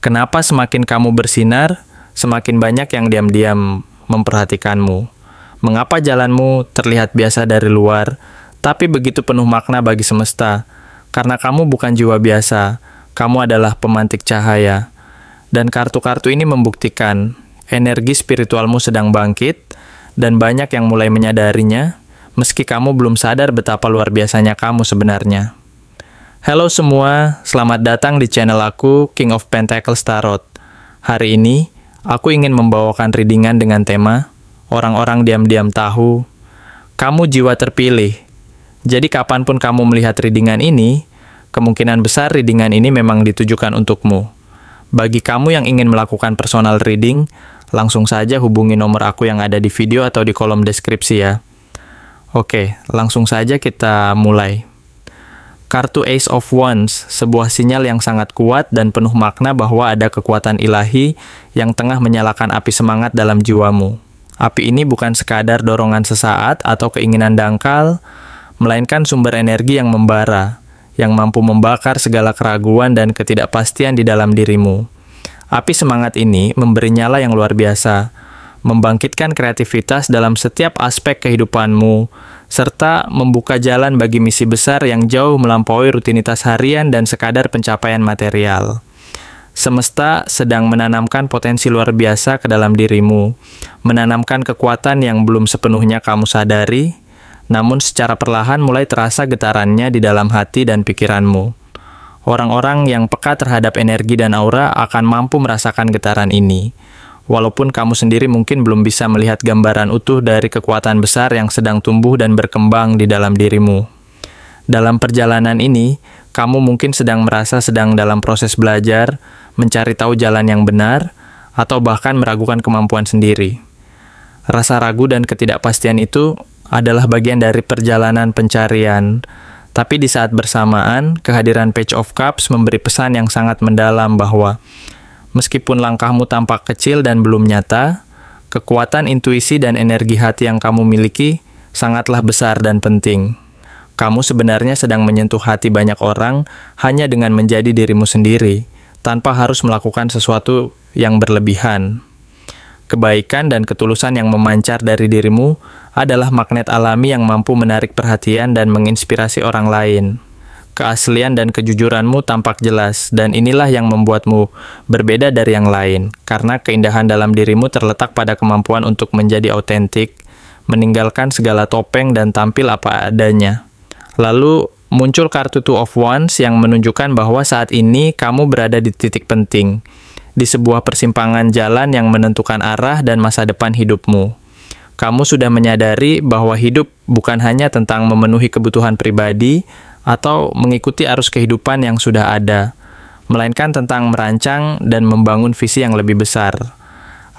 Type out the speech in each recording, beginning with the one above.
Kenapa semakin kamu bersinar, semakin banyak yang diam-diam memperhatikanmu? Mengapa jalanmu terlihat biasa dari luar, tapi begitu penuh makna bagi semesta? Karena kamu bukan jiwa biasa, kamu adalah pemantik cahaya. Dan kartu-kartu ini membuktikan energi spiritualmu sedang bangkit, dan banyak yang mulai menyadarinya, meski kamu belum sadar betapa luar biasanya kamu sebenarnya. Halo semua, selamat datang di channel aku, King of Pentacles Tarot. Hari ini, aku ingin membawakan readingan dengan tema, orang-orang diam-diam tahu, kamu jiwa terpilih. Jadi kapanpun kamu melihat readingan ini, kemungkinan besar readingan ini memang ditujukan untukmu. Bagi kamu yang ingin melakukan personal reading, langsung saja hubungi nomor aku yang ada di video atau di kolom deskripsi ya. Oke, langsung saja kita mulai. Kartu Ace of Wands, sebuah sinyal yang sangat kuat dan penuh makna bahwa ada kekuatan ilahi yang tengah menyalakan api semangat dalam jiwamu. Api ini bukan sekadar dorongan sesaat atau keinginan dangkal, melainkan sumber energi yang membara, yang mampu membakar segala keraguan dan ketidakpastian di dalam dirimu. Api semangat ini memberi nyala yang luar biasa, membangkitkan kreativitas dalam setiap aspek kehidupanmu, serta membuka jalan bagi misi besar yang jauh melampaui rutinitas harian dan sekadar pencapaian material. Semesta sedang menanamkan potensi luar biasa ke dalam dirimu, menanamkan kekuatan yang belum sepenuhnya kamu sadari, namun secara perlahan mulai terasa getarannya di dalam hati dan pikiranmu. Orang-orang yang peka terhadap energi dan aura akan mampu merasakan getaran ini, walaupun kamu sendiri mungkin belum bisa melihat gambaran utuh dari kekuatan besar yang sedang tumbuh dan berkembang di dalam dirimu. Dalam perjalanan ini, kamu mungkin sedang merasa sedang dalam proses belajar, mencari tahu jalan yang benar, atau bahkan meragukan kemampuan sendiri. Rasa ragu dan ketidakpastian itu adalah bagian dari perjalanan pencarian, tapi di saat bersamaan, kehadiran Page of Cups memberi pesan yang sangat mendalam bahwa meskipun langkahmu tampak kecil dan belum nyata, kekuatan intuisi dan energi hati yang kamu miliki sangatlah besar dan penting. Kamu sebenarnya sedang menyentuh hati banyak orang hanya dengan menjadi dirimu sendiri, tanpa harus melakukan sesuatu yang berlebihan. Kebaikan dan ketulusan yang memancar dari dirimu adalah magnet alami yang mampu menarik perhatian dan menginspirasi orang lain. Keaslian dan kejujuranmu tampak jelas, dan inilah yang membuatmu berbeda dari yang lain, karena keindahan dalam dirimu terletak pada kemampuan untuk menjadi autentik, meninggalkan segala topeng dan tampil apa adanya. Lalu muncul kartu Two of Wands yang menunjukkan bahwa saat ini kamu berada di titik penting, di sebuah persimpangan jalan yang menentukan arah dan masa depan hidupmu. Kamu sudah menyadari bahwa hidup bukan hanya tentang memenuhi kebutuhan pribadi, atau mengikuti arus kehidupan yang sudah ada, melainkan tentang merancang dan membangun visi yang lebih besar.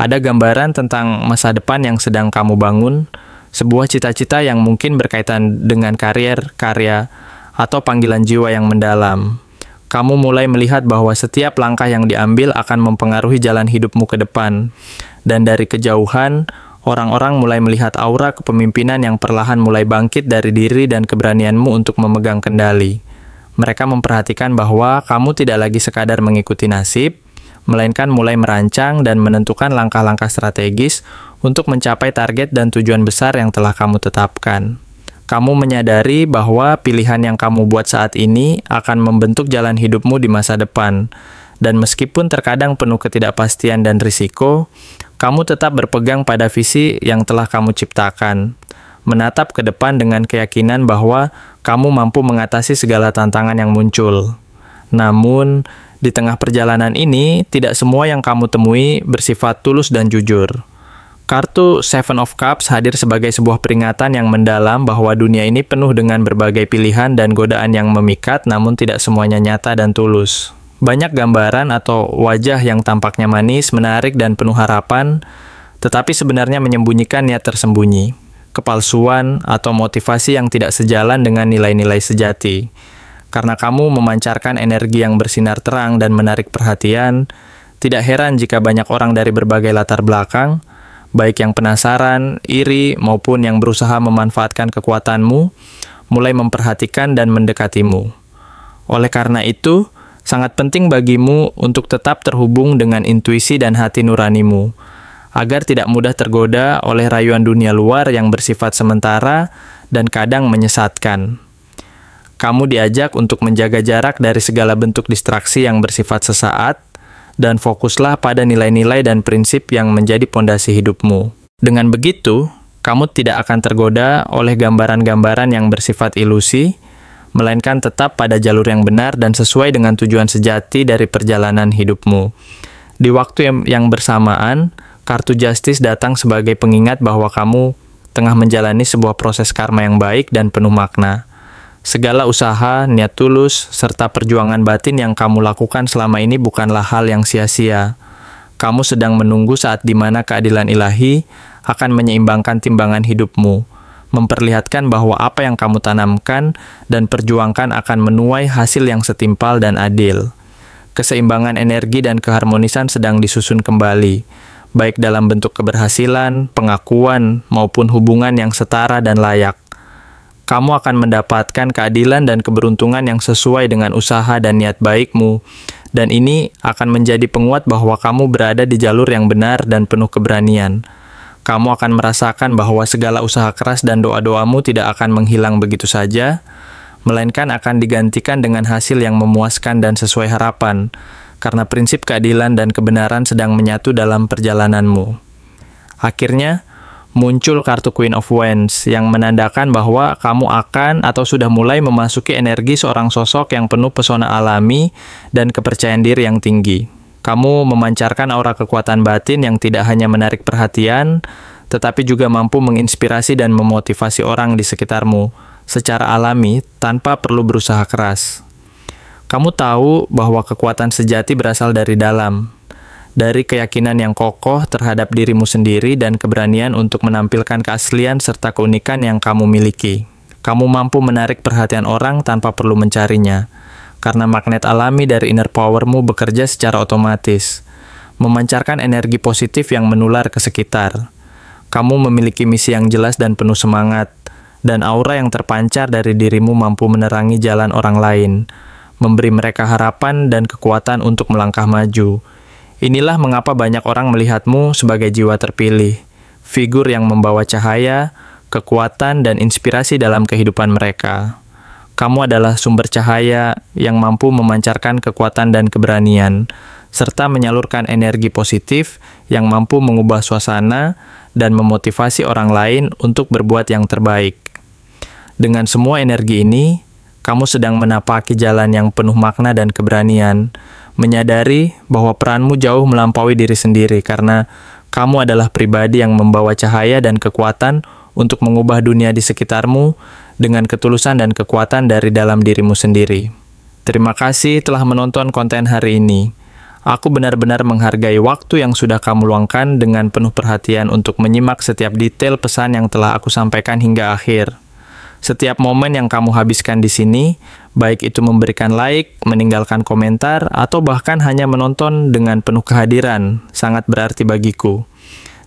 Ada gambaran tentang masa depan yang sedang kamu bangun, sebuah cita-cita yang mungkin berkaitan dengan karier, karya, atau panggilan jiwa yang mendalam. Kamu mulai melihat bahwa setiap langkah yang diambil akan mempengaruhi jalan hidupmu ke depan, dan dari kejauhan, orang-orang mulai melihat aura kepemimpinan yang perlahan mulai bangkit dari diri dan keberanianmu untuk memegang kendali. Mereka memperhatikan bahwa kamu tidak lagi sekadar mengikuti nasib, melainkan mulai merancang dan menentukan langkah-langkah strategis untuk mencapai target dan tujuan besar yang telah kamu tetapkan. Kamu menyadari bahwa pilihan yang kamu buat saat ini akan membentuk jalan hidupmu di masa depan, dan meskipun terkadang penuh ketidakpastian dan risiko, kamu tetap berpegang pada visi yang telah kamu ciptakan, menatap ke depan dengan keyakinan bahwa kamu mampu mengatasi segala tantangan yang muncul. Namun, di tengah perjalanan ini, tidak semua yang kamu temui bersifat tulus dan jujur. Kartu Seven of Cups hadir sebagai sebuah peringatan yang mendalam bahwa dunia ini penuh dengan berbagai pilihan dan godaan yang memikat, namun tidak semuanya nyata dan tulus. Banyak gambaran atau wajah yang tampaknya manis, menarik, dan penuh harapan, tetapi sebenarnya menyembunyikan niat tersembunyi, kepalsuan, atau motivasi yang tidak sejalan dengan nilai-nilai sejati. Karena kamu memancarkan energi yang bersinar terang dan menarik perhatian, tidak heran jika banyak orang dari berbagai latar belakang, baik yang penasaran, iri, maupun yang berusaha memanfaatkan kekuatanmu, mulai memperhatikan dan mendekatimu. Oleh karena itu, Sangat penting bagimu untuk tetap terhubung dengan intuisi dan hati nuranimu, agar tidak mudah tergoda oleh rayuan dunia luar yang bersifat sementara dan kadang menyesatkan. Kamu diajak untuk menjaga jarak dari segala bentuk distraksi yang bersifat sesaat, dan fokuslah pada nilai-nilai dan prinsip yang menjadi pondasi hidupmu. Dengan begitu, kamu tidak akan tergoda oleh gambaran-gambaran yang bersifat ilusi, melainkan tetap pada jalur yang benar dan sesuai dengan tujuan sejati dari perjalanan hidupmu. Di waktu yang bersamaan, kartu Justice datang sebagai pengingat bahwa kamu tengah menjalani sebuah proses karma yang baik dan penuh makna. Segala usaha, niat tulus, serta perjuangan batin yang kamu lakukan selama ini bukanlah hal yang sia-sia. Kamu sedang menunggu saat di mana keadilan ilahi akan menyeimbangkan timbangan hidupmu, memperlihatkan bahwa apa yang kamu tanamkan dan perjuangkan akan menuai hasil yang setimpal dan adil. Keseimbangan energi dan keharmonisan sedang disusun kembali, baik dalam bentuk keberhasilan, pengakuan, maupun hubungan yang setara dan layak. Kamu akan mendapatkan keadilan dan keberuntungan yang sesuai dengan usaha dan niat baikmu, dan ini akan menjadi penguat bahwa kamu berada di jalur yang benar dan penuh keberanian. Kamu akan merasakan bahwa segala usaha keras dan doa-doamu tidak akan menghilang begitu saja, melainkan akan digantikan dengan hasil yang memuaskan dan sesuai harapan, karena prinsip keadilan dan kebenaran sedang menyatu dalam perjalananmu. Akhirnya, muncul kartu Queen of Wands yang menandakan bahwa kamu akan atau sudah mulai memasuki energi seorang sosok yang penuh pesona alami dan kepercayaan diri yang tinggi. Kamu memancarkan aura kekuatan batin yang tidak hanya menarik perhatian, tetapi juga mampu menginspirasi dan memotivasi orang di sekitarmu secara alami tanpa perlu berusaha keras. Kamu tahu bahwa kekuatan sejati berasal dari dalam, dari keyakinan yang kokoh terhadap dirimu sendiri dan keberanian untuk menampilkan keaslian serta keunikan yang kamu miliki. Kamu mampu menarik perhatian orang tanpa perlu mencarinya, karena magnet alami dari inner powermu bekerja secara otomatis, memancarkan energi positif yang menular ke sekitar. Kamu memiliki misi yang jelas dan penuh semangat, dan aura yang terpancar dari dirimu mampu menerangi jalan orang lain, memberi mereka harapan dan kekuatan untuk melangkah maju. Inilah mengapa banyak orang melihatmu sebagai jiwa terpilih, figur yang membawa cahaya, kekuatan, dan inspirasi dalam kehidupan mereka. Kamu adalah sumber cahaya yang mampu memancarkan kekuatan dan keberanian, serta menyalurkan energi positif yang mampu mengubah suasana dan memotivasi orang lain untuk berbuat yang terbaik. Dengan semua energi ini, kamu sedang menapaki jalan yang penuh makna dan keberanian, menyadari bahwa peranmu jauh melampaui diri sendiri karena kamu adalah pribadi yang membawa cahaya dan kekuatan untuk mengubah dunia di sekitarmu dengan ketulusan dan kekuatan dari dalam dirimu sendiri. Terima kasih telah menonton konten hari ini. Aku benar-benar menghargai waktu yang sudah kamu luangkan dengan penuh perhatian untuk menyimak setiap detail pesan yang telah aku sampaikan hingga akhir. Setiap momen yang kamu habiskan di sini, baik itu memberikan like, meninggalkan komentar, atau bahkan hanya menonton dengan penuh kehadiran, sangat berarti bagiku.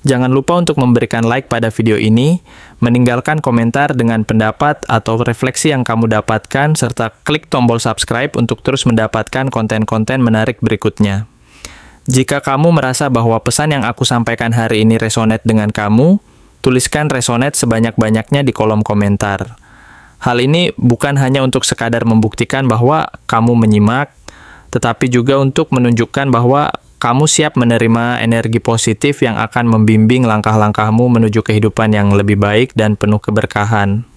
Jangan lupa untuk memberikan like pada video ini, meninggalkan komentar dengan pendapat atau refleksi yang kamu dapatkan, serta klik tombol subscribe untuk terus mendapatkan konten-konten menarik berikutnya. Jika kamu merasa bahwa pesan yang aku sampaikan hari ini resonate dengan kamu, tuliskan resonate sebanyak-banyaknya di kolom komentar. Hal ini bukan hanya untuk sekadar membuktikan bahwa kamu menyimak, tetapi juga untuk menunjukkan bahwa kamu siap menerima energi positif yang akan membimbing langkah-langkahmu menuju kehidupan yang lebih baik dan penuh keberkahan.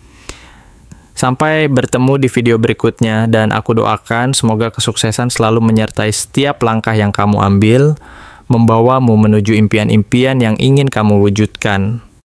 Sampai bertemu di video berikutnya, dan aku doakan semoga kesuksesan selalu menyertai setiap langkah yang kamu ambil, membawamu menuju impian-impian yang ingin kamu wujudkan.